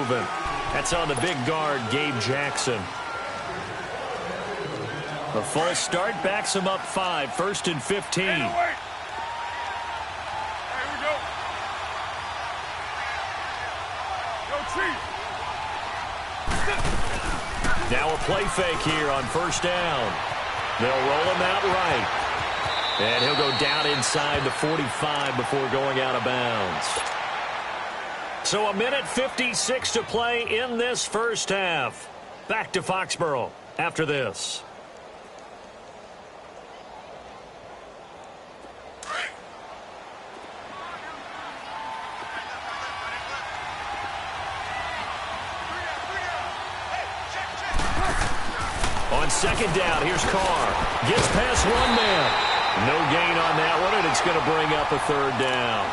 moving. That's on the big guard, Gabe Jackson. The false start backs him up 5, 1st and 15. Now a play fake here on 1st down. They'll roll him out right. And he'll go down inside the 45 before going out of bounds. So 1:56 to play in this first half. Back to Foxborough after this. On 2nd down, here's Carr. Gets past one man. No gain on that one, and it's going to bring up a 3rd down.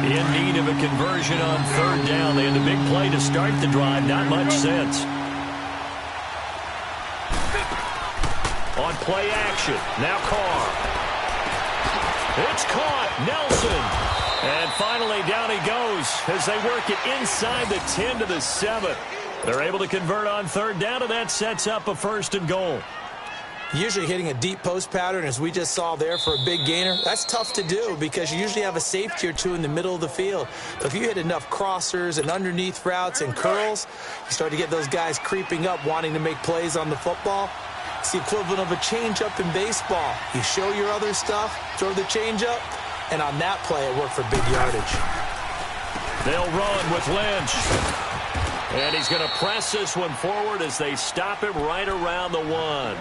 In need of a conversion on 3rd down. They had the big play to start the drive. Not much sense. On play action. Now Carr. It's caught. Nelson. And finally, down he goes as they work it inside the 10 to the 7. They're able to convert on 3rd down, and that sets up a 1st and goal. Usually hitting a deep post pattern, as we just saw there, for a big gainer, that's tough to do because you usually have a safety or two in the middle of the field. But if you hit enough crossers and underneath routes and curls, you start to get those guys creeping up, wanting to make plays on the football. It's the equivalent of a changeup in baseball. You show your other stuff, throw the changeup, and on that play, it worked for big yardage. They'll run with Lynch. And he's going to press this one forward as they stop him right around the 1.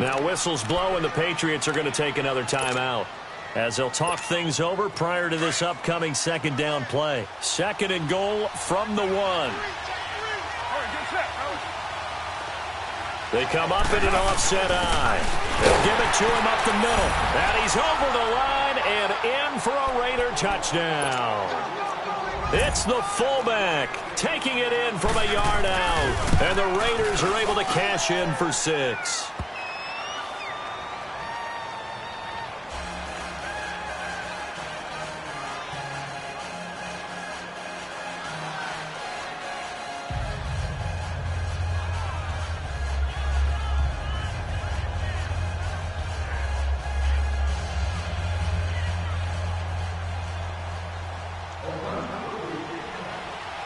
Now whistles blow, and the Patriots are going to take another timeout as they'll talk things over prior to this upcoming 2nd down play. 2nd and goal from the 1. They come up in an offset eye. They'll give it to him up the middle. And he's over the line and in for a Raider touchdown. It's the fullback taking it in from a yard out. And the Raiders are able to cash in for 6.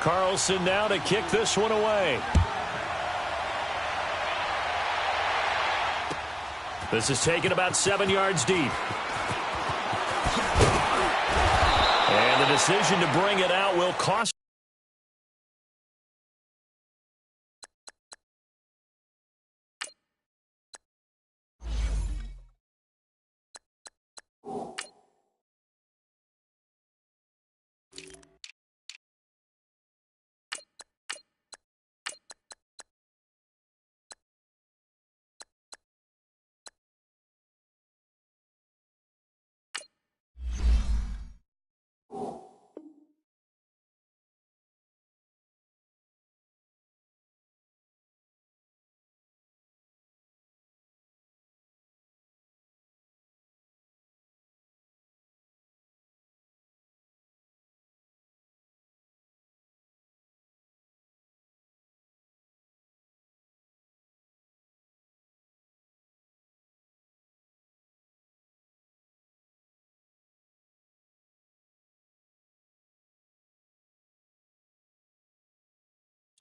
Carlson now to kick this one away. This is taken about 7 yards deep. And the decision to bring it out will cost.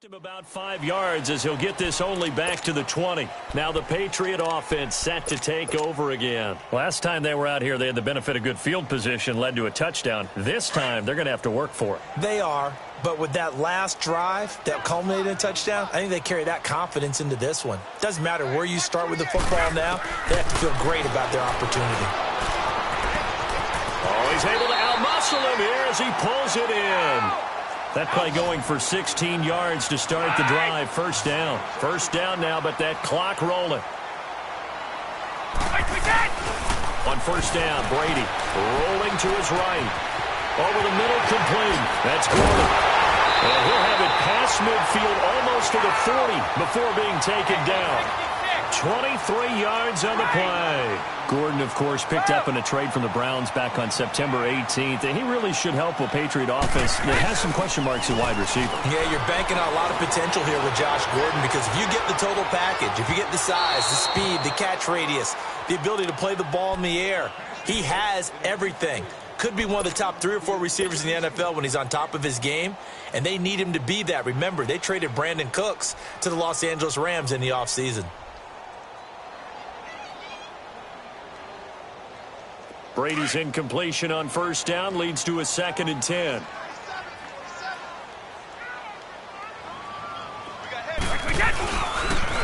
Him about 5 yards as he'll get this only back to the 20. Now the Patriot offense set to take over again. Last time they were out here, they had the benefit of good field position, led to a touchdown. This time, they're going to have to work for it. They are, but with that last drive that culminated in a touchdown, I think they carry that confidence into this one. Doesn't matter where you start with the football now, they have to feel great about their opportunity. Oh, he's able to outmuscle him here as he pulls it in. That play going for 16 yards to start the drive. 1st down. 1st down now, but that clock rolling. On 1st down, Brady rolling to his right. Over the middle, complete. That's Gordon. And he'll have it past midfield almost to the 40 before being taken down. 23 yards on the play. Gordon, of course, picked up in a trade from the Browns back on September 18th, and he really should help a Patriot offense that has some question marks at wide receiver. Yeah, you're banking on a lot of potential here with Josh Gordon, because if you get the total package, if you get the size, the speed, the catch radius, the ability to play the ball in the air, he has everything. Could be one of the top 3 or 4 receivers in the NFL when he's on top of his game, and they need him to be that. Remember, they traded Brandon Cooks to the Los Angeles Rams in the offseason. Brady's incompletion on first down leads to a 2nd and 10.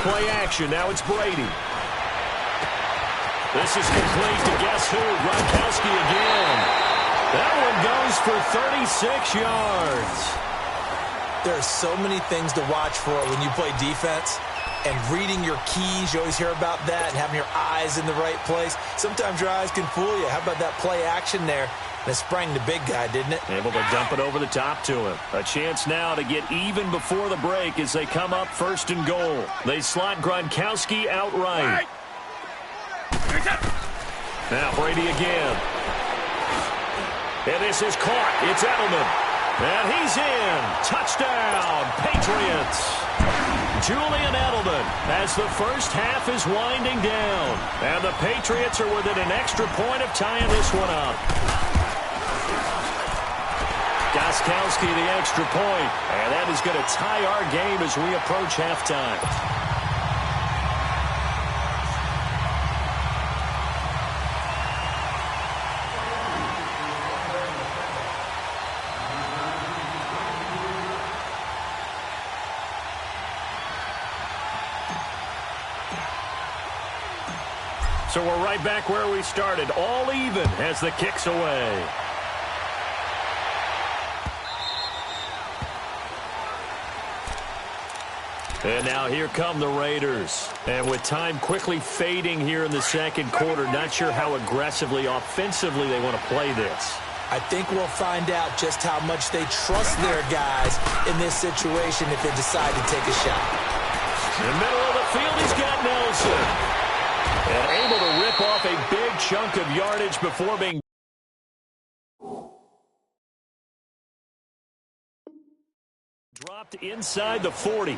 Play action. Now it's Brady. This is complete to guess who? Gronkowski again. That one goes for 36 yards. There are so many things to watch for when you play defense. And reading your keys, you always hear about that, and having your eyes in the right place. Sometimes your eyes can fool you. How about that play action there? That sprang the big guy, didn't it? Able to dump it over the top to him. A chance now to get even before the break as they come up 1st and goal. They slot Gronkowski outright. Now Brady again. And this is caught. It's Edelman. And he's in. Touchdown, Patriots. Julian Edelman as the first half is winding down. And the Patriots are within an extra point of tying this one up. Gronkowski the extra point. And that is going to tie our game as we approach halftime. So we're right back where we started, all even as the kick's away. And now here come the Raiders. And with time quickly fading here in the second quarter, not sure how aggressively, offensively they want to play this. I think we'll find out just how much they trust their guys in this situation if they decide to take a shot. In the middle of the field, he's got Nelson. And able to rip off a big chunk of yardage before being dropped inside the 40.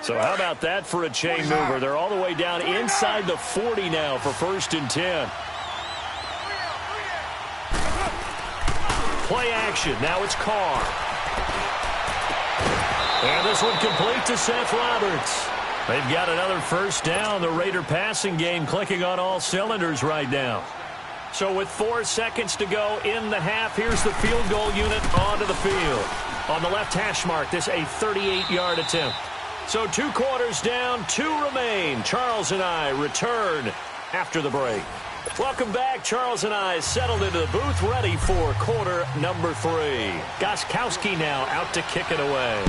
So how about that for a chain mover? They're all the way down inside the 40 now for 1st and 10. Play action. Now it's Carr. And this one complete to Seth Roberts. They've got another first down. The Raider passing game clicking on all cylinders right now. So with 4 seconds to go in the half, here's the field goal unit onto the field. On the left hash mark, this a 38-yard attempt. So 2 quarters down, 2 remain. Charles and I return after the break. Welcome back. Charles and I settled into the booth, ready for quarter number 3. Gronkowski now out to kick it away.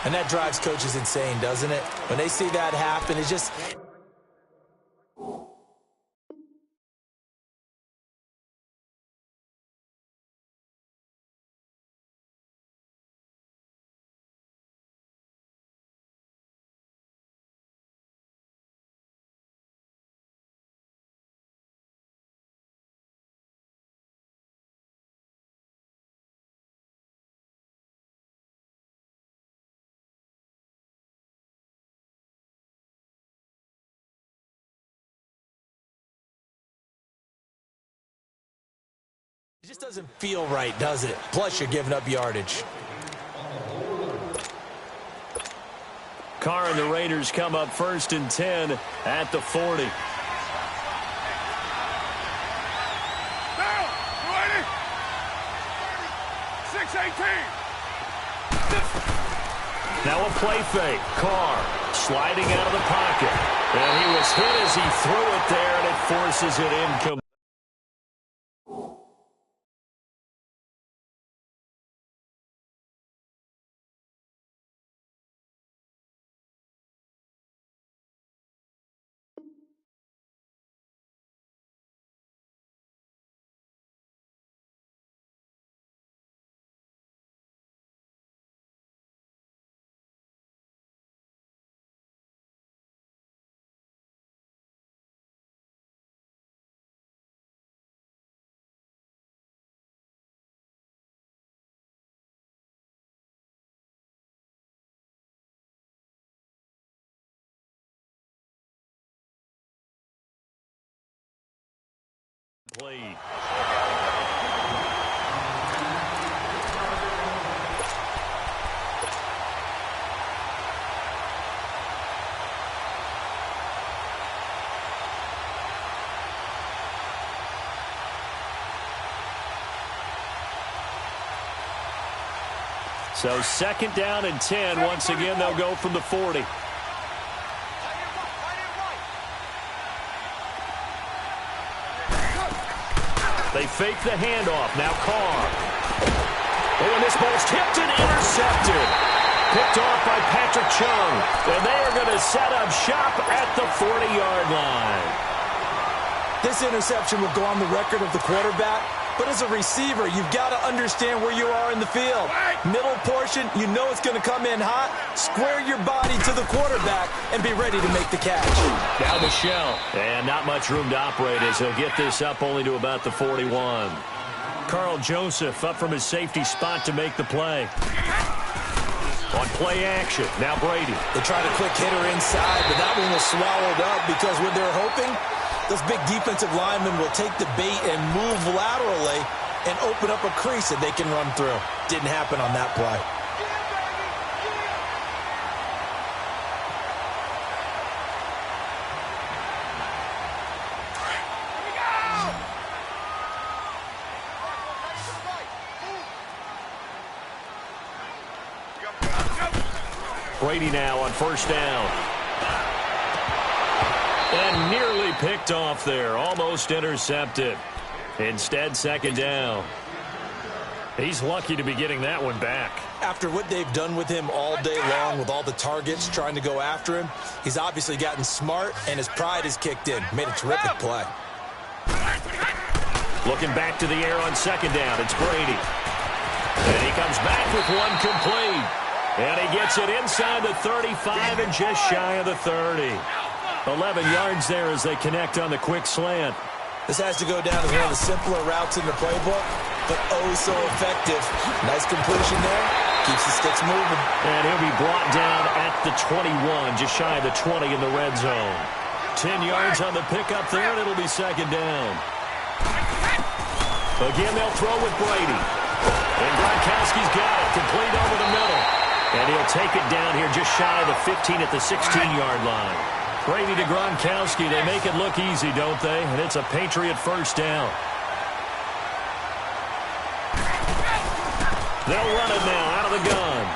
And that drives coaches insane, doesn't it? When they see that happen, it's just... It just doesn't feel right, does it? Plus, you're giving up yardage. Carr and the Raiders come up 1st and 10 at the 40. Down, 20. 6-18. Now a play fake. Carr sliding out of the pocket. And he was hit as he threw it there, and it forces it incomplete. incomplete. So 2nd down and 10. Once again, they'll go from the 40. They fake the handoff. Now Carr. Oh, and this ball's tipped and intercepted. Picked off by Patrick Chung. And they are going to set up shop at the 40-yard line. This interception will go on the record of the quarterback. But as a receiver, you've got to understand where you are in the field. Middle portion, you know it's going to come in hot. Square your body to the quarterback and be ready to make the catch. Down the shell. And not much room to operate as he'll get this up only to about the 41. Carl Joseph up from his safety spot to make the play. On play action, now Brady. They tried a quick hitter inside, but that one was swallowed up because what they're hoping, those big defensive linemen will take the bait and move laterally and open up a crease that they can run through. Didn't happen on that play. Brady now on 1st down. And nearly picked off there. Almost intercepted. Instead, 2nd down. He's lucky to be getting that one back. After what they've done with him all day long with all the targets trying to go after him, he's obviously gotten smart and his pride has kicked in. Made a terrific play. Looking back to the air on 2nd down. It's Brady. And he comes back with one complete. And he gets it inside the 35 and just shy of the 30. 11 yards there as they connect on the quick slant. This has to go down as one of the simpler routes in the playbook, but oh so effective. Nice completion there. Keeps the sticks moving. And he'll be brought down at the 21, just shy of the 20 in the red zone. 10 yards on the pickup there, and it'll be 2nd down. Again, they'll throw with Brady. And Gronkowski's got it, complete over the middle. And he'll take it down here just shy of the 15 at the 16-yard line. Brady to Gronkowski. They make it look easy, don't they? And it's a Patriot 1st down. They'll run it now out of the gun.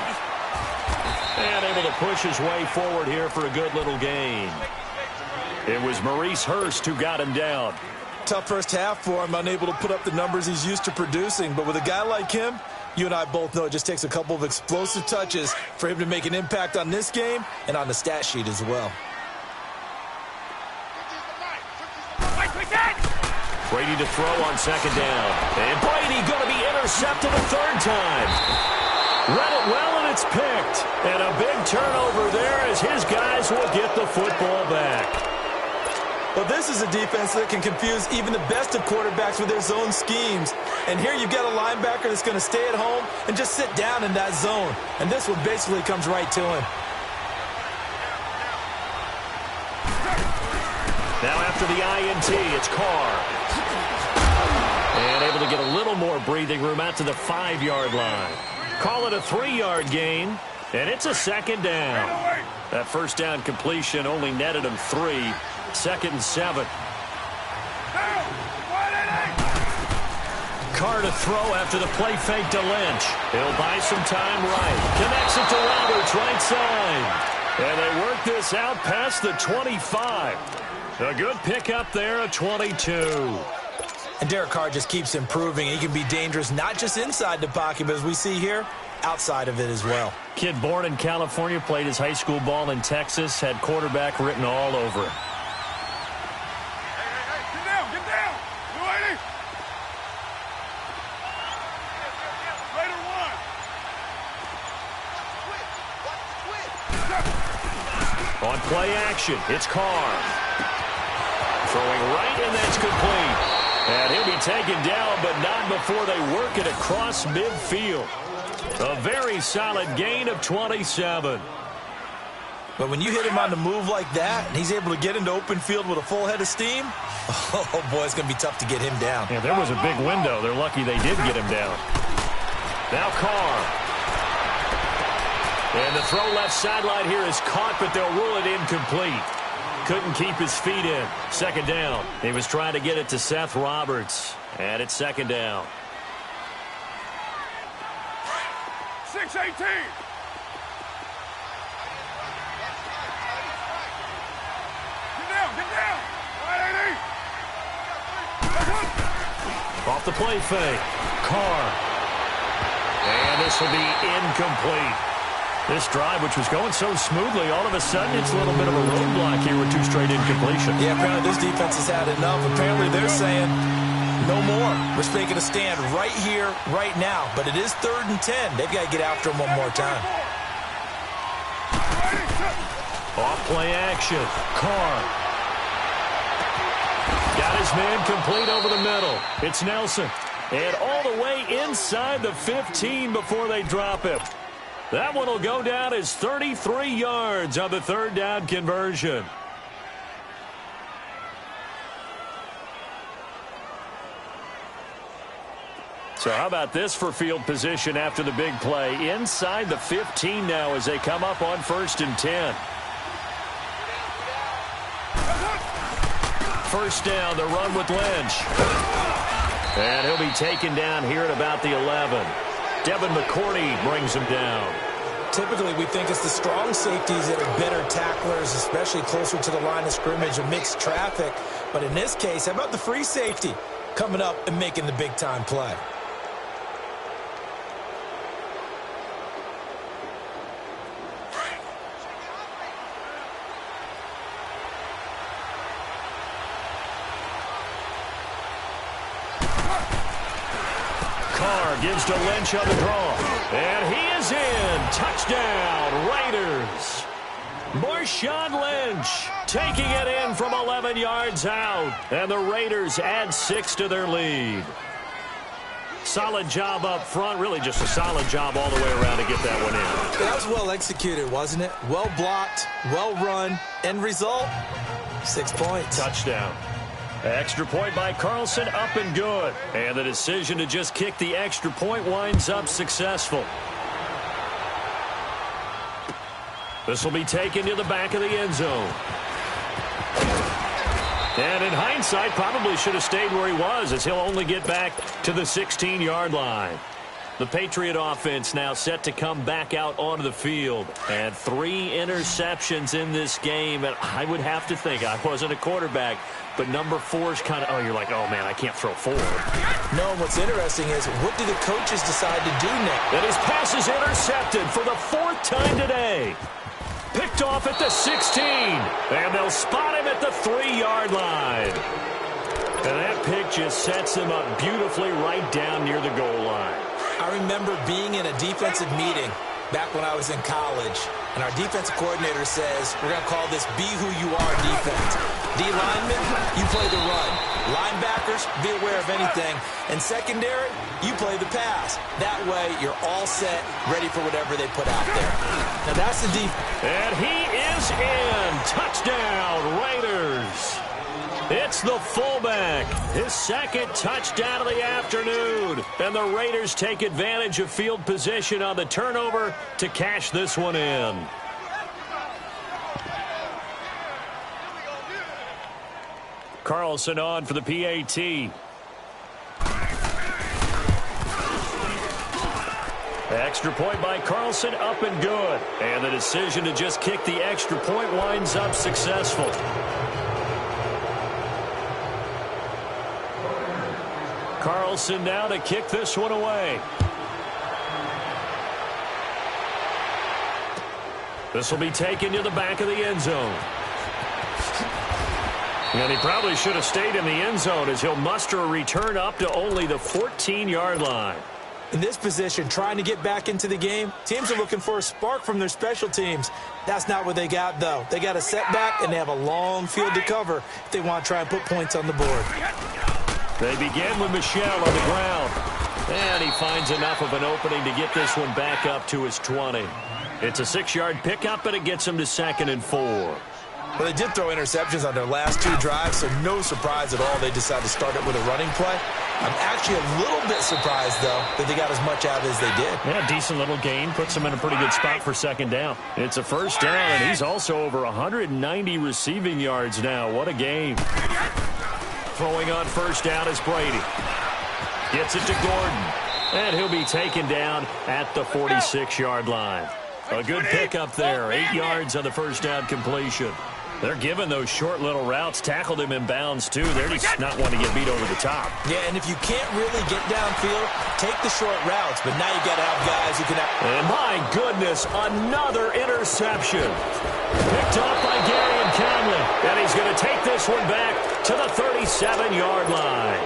And able to push his way forward here for a good little gain. It was Maurice Hurst who got him down. Tough first half for him, unable to put up the numbers he's used to producing. But with a guy like him, you and I both know it just takes a couple of explosive touches for him to make an impact on this game and on the stat sheet as well. Brady to throw on 2nd down. And Brady going to be intercepted a 3rd time. Read it well, and it's picked. And a big turnover there as his guys will get the football back. Well, this is a defense that can confuse even the best of quarterbacks with their zone schemes. And here you've got a linebacker that's going to stay at home and just sit down in that zone. And this one basically comes right to him. Now after the INT, it's Carr. And able to get a little more breathing room out to the 5-yard line. Call it a 3-yard gain, and it's a 2nd down. That 1st down completion only netted him 3. 2nd and 7. Carr to throw after the play fake to Lynch. He'll buy some time right. Connects it to Roberts right side. And they work this out past the 25. A good pickup there at 22. And Derek Carr just keeps improving. He can be dangerous not just inside the pocket, but as we see here, outside of it as well. Kid born in California, played his high school ball in Texas, had quarterback written all over him. Get down, get down. You ready? Later one. On play action, it's Carr. Throwing right, and that's complete. And he'll be taken down, but not before they work it across midfield. A very solid gain of 27. But when you hit him on the move like that, and he's able to get into open field with a full head of steam, oh, boy, it's going to be tough to get him down. Yeah, there was a big window. They're lucky they did get him down. Now Carr. And the throw left sideline here is caught, but they'll rule it incomplete. Couldn't keep his feet in. Second down. He was trying to get it to Seth Roberts. And it's second down. 6-18. Get down. 180. Off the play fake. Carr. And this will be incomplete. This drive, which was going so smoothly, all of a sudden it's a little bit of a roadblock here with 2 straight incompletions. Yeah, apparently this defense has had enough. Apparently they're saying no more. We're making a stand right here, right now. But it is 3rd and 10. They've got to get after him one more time. Off play action. Carr. Got his man complete over the middle. It's Nelson. And all the way inside the 15 before they drop him. That one will go down as 33 yards on the 3rd down conversion. So how about this for field position after the big play? Inside the 15 now as they come up on 1st and 10. First down, the run with Lynch. And he'll be taken down here at about the 11. Devin McCourty brings him down. Typically, we think it's the strong safeties that are better tacklers, especially closer to the line of scrimmage and mixed traffic. But in this case, how about the free safety coming up and making the big-time play? Gives to Lynch on the draw. And he is in. Touchdown, Raiders. Marshawn Lynch taking it in from 11 yards out. And the Raiders add 6 to their lead. Solid job up front. Really just a solid job all the way around to get that one in. That was well executed, wasn't it? Well blocked, well run. End result, 6 points. Touchdown. Extra point by Carlson, up and good. And the decision to just kick the extra point winds up successful. This will be taken to the back of the end zone. And in hindsight, probably should have stayed where he was, as he'll only get back to the 16-yard line. The Patriot offense now set to come back out onto the field. And 3 interceptions in this game. And I would have to think, I wasn't a quarterback, but number 4 is kind of, oh, you're like, oh, man, I can't throw 4. No, what's interesting is, what do the coaches decide to do next? And his pass is intercepted for the 4th time today. Picked off at the 16. And they'll spot him at the 3-yard line. And that pick just sets him up beautifully right down near the goal line. I remember being in a defensive meeting back when I was in college, and our defensive coordinator says, we're going to call this Be Who You Are defense. D linemen, you play the run. Linebackers, be aware of anything. And secondary, you play the pass. That way, you're all set, ready for whatever they put out there. Now, that's the defense. And he is in. Touchdown, Raiders. It's the fullback, his 2nd touchdown of the afternoon. And the Raiders take advantage of field position on the turnover to cash this one in. Carlson on for the PAT. Extra point by Carlson, up and good. And the decision to just kick the extra point winds up successful. Carlson now to kick this one away. This will be taken to the back of the end zone. And he probably should have stayed in the end zone, as he'll muster a return up to only the 14-yard line. In this position, trying to get back into the game, teams are looking for a spark from their special teams. That's not what they got, though. They got a setback, and they have a long field to cover if they want to try and put points on the board. They begin with Michel on the ground. And he finds enough of an opening to get this one back up to his 20. It's a 6-yard pickup, and it gets them to 2nd and 4. Well, they did throw interceptions on their last 2 drives, so no surprise at all they decided to start it with a running play. I'm actually a little bit surprised, though, that they got as much out as they did. Yeah, decent little gain. Puts them in a pretty good spot for 2nd down. It's a 1st down, and he's also over 190 receiving yards now. What a game. Throwing on 1st down is Brady. Gets it to Gordon. And he'll be taken down at the 46-yard line. A good pickup there. 8 yards on the 1st down completion. They're giving those short little routes. Tackled him in bounds, too. They're just not wanting to get beat over the top. Yeah, and if you can't really get downfield, take the short routes. But now you got to have guys who can... And my goodness, another interception. Picked off by Gary and Conley. And he's going to take this one back to the 37-yard line.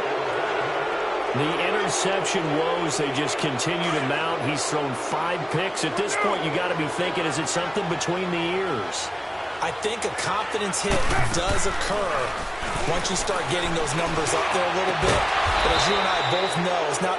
The interception woes, they just continue to mount. He's thrown 5 picks. At this point, you got to be thinking, is it something between the ears? I think a confidence hit does occur once you start getting those numbers up there a little bit. But as you and I both know, it's not